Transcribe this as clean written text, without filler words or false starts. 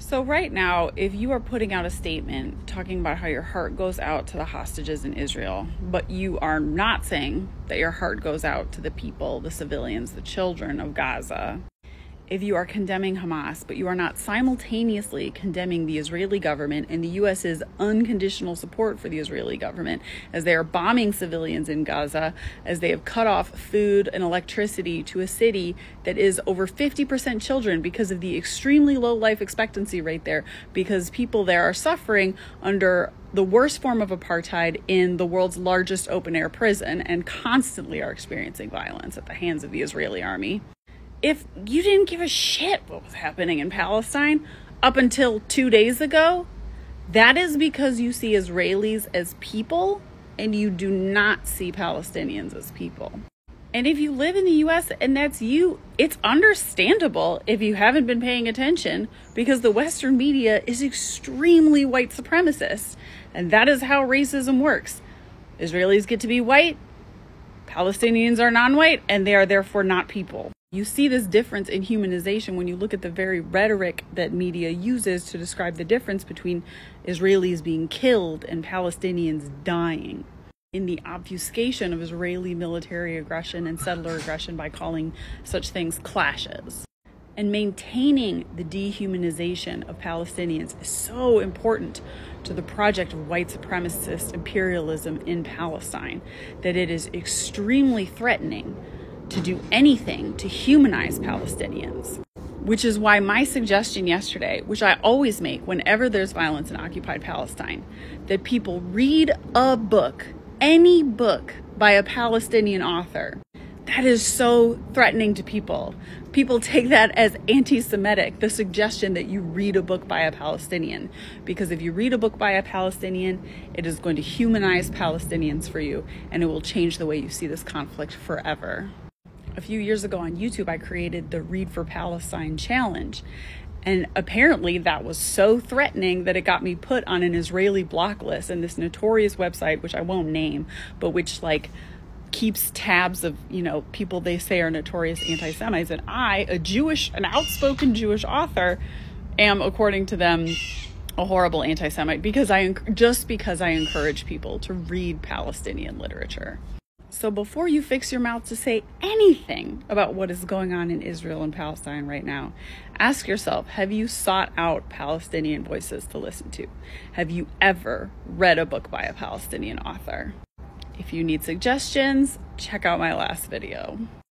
So right now, if you are putting out a statement talking about how your heart goes out to the hostages in Israel, but you are not saying that your heart goes out to the people, the civilians, the children of Gaza, if you are condemning Hamas, but you are not simultaneously condemning the Israeli government and the U.S.'s unconditional support for the Israeli government as they are bombing civilians in Gaza, as they have cut off food and electricity to a city that is over 50% children because of the extremely low life expectancy rate there, because people there are suffering under the worst form of apartheid in the world's largest open-air prison and constantly are experiencing violence at the hands of the Israeli army. If you didn't give a shit what was happening in Palestine up until 2 days ago, that is because you see Israelis as people and you do not see Palestinians as people. And if you live in the U.S. and that's you, it's understandable if you haven't been paying attention, because the Western media is extremely white supremacist. And that is how racism works. Israelis get to be white, Palestinians are non-white, and they are therefore not people. You see this difference in humanization when you look at the very rhetoric that media uses to describe the difference between Israelis being killed and Palestinians dying, in the obfuscation of Israeli military aggression and settler aggression by calling such things clashes. And maintaining the dehumanization of Palestinians is so important to the project of white supremacist imperialism in Palestine that it is extremely threatening to do anything to humanize Palestinians. Which is why my suggestion yesterday, which I always make whenever there's violence in occupied Palestine, that people read a book, any book by a Palestinian author. That is so threatening to people. People take that as anti-Semitic, the suggestion that you read a book by a Palestinian. Because if you read a book by a Palestinian, it is going to humanize Palestinians for you, and it will change the way you see this conflict forever. A few years ago on YouTube, I created the Read for Palestine challenge. And apparently that was so threatening that it got me put on an Israeli block list, and this notorious website, which I won't name, but which keeps tabs of, people they say are notorious anti-Semites. And I, an outspoken Jewish author, am, according to them, a horrible anti-Semite because I encourage people to read Palestinian literature. So before you fix your mouth to say anything about what is going on in Israel and Palestine right now, ask yourself, have you sought out Palestinian voices to listen to? Have you ever read a book by a Palestinian author? If you need suggestions, check out my last video.